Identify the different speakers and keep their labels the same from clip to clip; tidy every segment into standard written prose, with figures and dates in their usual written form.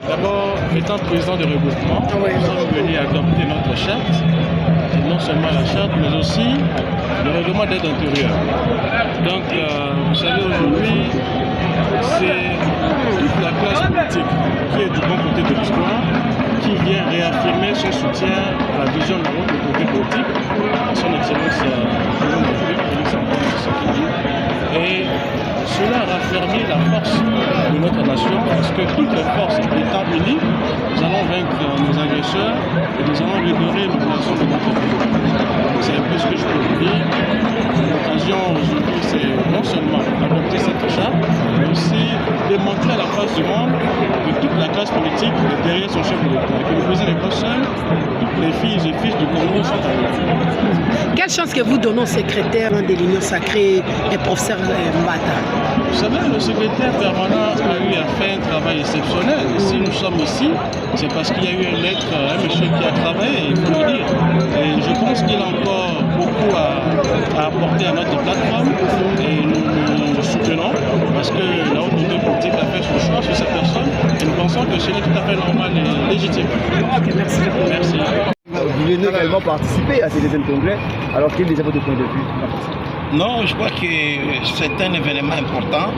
Speaker 1: D'abord, étant président de regroupement, nous sommes venus adopter notre charte, et non seulement la charte, mais aussi le règlement d'aide intérieure. Donc, vous savez, aujourd'hui, c'est toute la classe politique qui est du bon côté de l'histoire, qui vient réaffirmer son soutien à la vision de la haute autorité politique, à son excellence président de la République, Félix Antoine Tshisekedi. Et cela a raffermi la force de notre nation parce que toutes les forces étant unies, nous allons vaincre nos agresseurs et nous allons redorer l'opération de notre pays. C'est un peu ce que je peux vous dire. L'occasion aujourd'hui, c'est non seulement adopter cette charte, mais aussi démontrer à la face du monde que toute la classe politique est derrière son chef de l'État. Et que le président n'est pas seul, toutes les filles et fils du Congo sont avec lui.
Speaker 2: Quelle chance que vous donnez au secrétaire de l'Union sacrée et professeur Mbata?
Speaker 1: Vous savez, le secrétaire permanent a eu à faire un travail exceptionnel. Si nous sommes ici, c'est parce qu'il y a eu un monsieur qui a travaillé, il faut le dire. Et je pense qu'il a encore beaucoup à apporter à notre plateforme et nous le soutenons parce que la haute autorité politique a fait son choix sur cette personne et nous pensons que ce n'est tout à fait normal et légitime.
Speaker 2: Okay, merci.
Speaker 1: Merci.
Speaker 3: Vous venez également participer à ces deuxièmes congrès, alors quel est déjà votre point de vue?
Speaker 4: Non, je crois que c'est un événement important.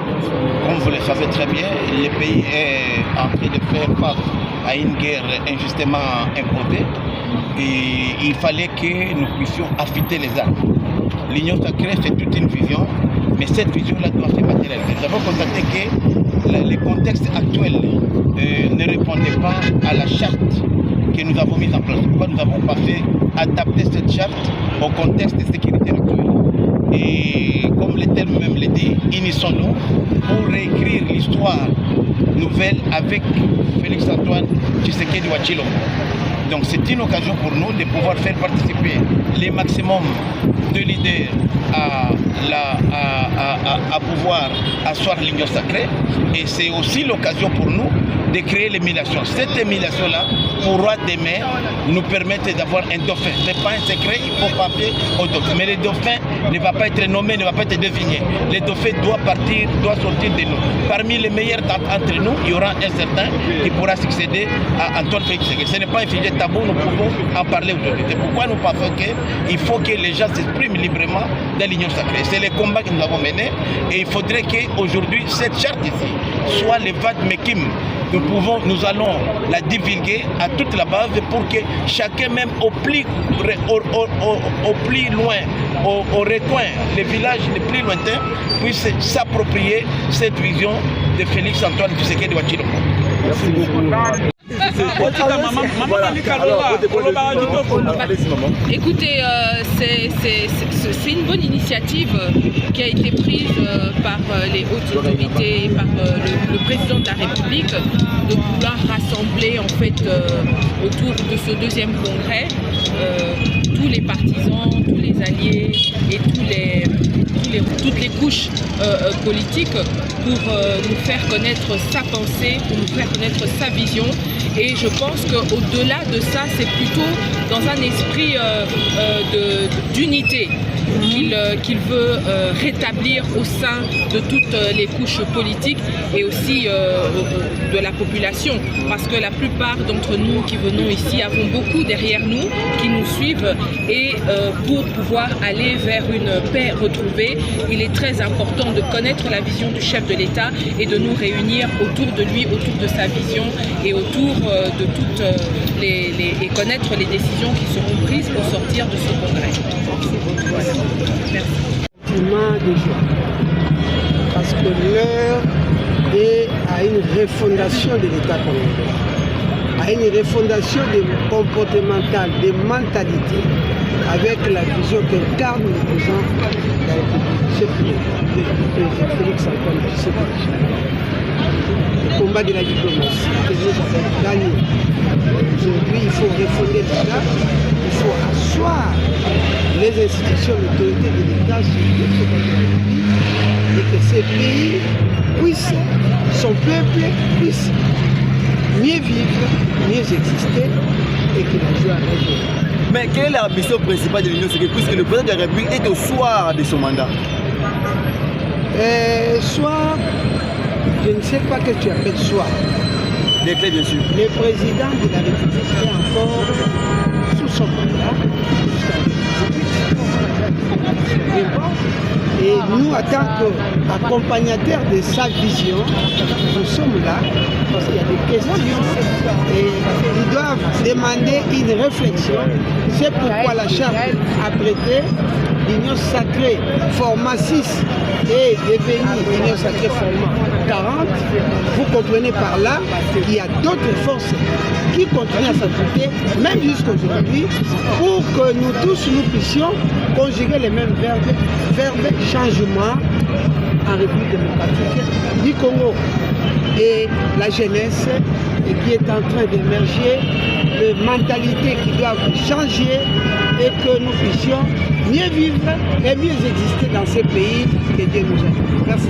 Speaker 4: Comme vous le savez très bien, le pays est en train de faire face à une guerre injustement imposée. Et il fallait que nous puissions affûter les armes. L'Union sacrée, c'est toute une vision, mais cette vision-là doit se matérialiser. Nous avons constaté que le contexte actuel ne répondait pas à la charte que nous avons mise en place. Pourquoi nous avons pas fait adapter cette charte au contexte de sécurité actuel. Et comme le terme même le dit, unissons-nous pour réécrire l'histoire nouvelle avec Félix Antoine Tshisekedi Tshilombo. Donc c'est une occasion pour nous de pouvoir faire participer les maximums de leaders à pouvoir asseoir l'Union sacrée. Et c'est aussi l'occasion pour nous de créer l'émulation. Cette émulation-là pourra demain nous permettre d'avoir un dauphin. Ce n'est pas un secret, il faut passer au dauphin. Mais le dauphin ne va pas être nommé, ne va pas être désigné. Le dauphin doit partir, doit sortir de nous. Parmi les meilleurs entre nous, il y aura un certain qui pourra succéder à Antoine Félix Tshisekedi. Ce n'est pas un sujet tabou, nous pouvons en parler aujourd'hui. C'est pourquoi nous pensons qu'il faut que les gens s'expriment librement dans l'Union sacrée. C'est le combat que nous avons mené et il faudrait qu'aujourd'hui, cette charte ici soit le Vadmekim. Nous allons la divulguer à toute la base pour que chacun même au plus loin, au recoin, les villages les plus lointains puisse s'approprier cette vision de Félix Antoine Tshisekedi Tshilombo.
Speaker 3: Merci beaucoup.
Speaker 5: Écoutez, c'est une bonne initiative qui a été prise par les hautes autorités, par le président de la République, de vouloir rassembler en fait autour de ce deuxième congrès tous les partisans, tous les alliés et toutes les couches politiques pour nous faire connaître sa pensée, pour nous faire connaître sa vision. Et je pense qu'au-delà de ça, c'est plutôt dans un esprit d'unité qu'il veut rétablir au sein de toutes les couches politiques et aussi de la population. Parce que la plupart d'entre nous qui venons ici avons beaucoup derrière nous, qui nous suivent. Et pour pouvoir aller vers une paix retrouvée, il est très important de connaître la vision du chef de l'État et de nous réunir autour de lui, autour de sa vision et autour de toutes et connaître les décisions qui seront prises au sortir de ce congrès. Voilà. Merci.
Speaker 2: De joie. Parce que l'heure est à une refondation de l'État congolais, à une refondation des comportementales, des mentalités, avec la vision qu'incarne le président de la République, chef de l'État, Félix Antoine Tshisekedi. Le combat de la diplomatie que nous avons gagné. Aujourd'hui, il faut refonder l'État, il faut asseoir les institutions, l'autorité de l'État sur le pays et que ces pays puissent, son peuple puisse mieux vivre, mieux exister et que la joie règne.
Speaker 3: Mais quelle est la mission principale de l'Union sacrée puisque le président de la République est au soir de son mandat?
Speaker 2: Soir, je ne sais pas ce que tu appelles soir.
Speaker 3: Décret, bien sûr.
Speaker 2: Le président de la République est encore sous son mandat et nous, en tant qu'accompagnateurs de sa vision, nous sommes là parce qu'il y a des questions et ils doivent demander une réflexion. C'est pourquoi la charte a prêté l'Union sacrée format 6 est devenue l'Union sacrée format 40. Vous comprenez par là qu'il y a d'autres forces qui continuent à s'ajouter, même jusqu'aujourd'hui, pour que nous tous nous puissions conjuguer les mêmes verbes changement en République démocratique du Congo. Et la jeunesse qui est en train d'émerger, les mentalités qui doivent changer et que nous puissions mieux vivre et mieux exister dans ces pays que Dieu nous a. Merci.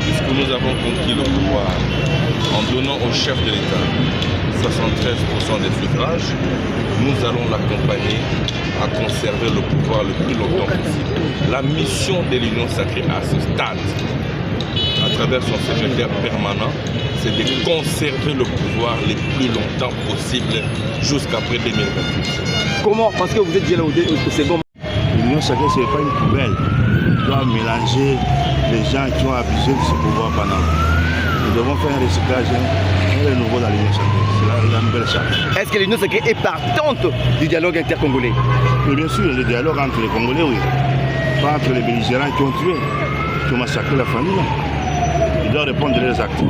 Speaker 6: Puisque nous avons conquis le pouvoir en donnant au chef de l'État 73% des suffrages, nous allons l'accompagner à conserver le pouvoir le plus longtemps possible. La mission de l'Union sacrée à ce stade, à travers son secrétaire permanent, c'est de conserver le pouvoir le plus longtemps possible jusqu'après 2028.
Speaker 3: Comment? Parce que vous êtes déjà au second.
Speaker 7: L'Union sacrée, ce n'est pas une poubelle. On doit mélanger les gens qui ont abusé de ce pouvoir pendant. Nous devons faire un recyclage et le nouveau dans l'Union sacrée. C'est la nouvelle charte.
Speaker 3: Est-ce que l'Union sacrée est partante du dialogue intercongolais?
Speaker 7: Mais bien sûr, le dialogue entre les Congolais, oui. Pas entre les belligérants qui ont tué, qui ont massacré la famille. Ils doivent répondre de leurs actes.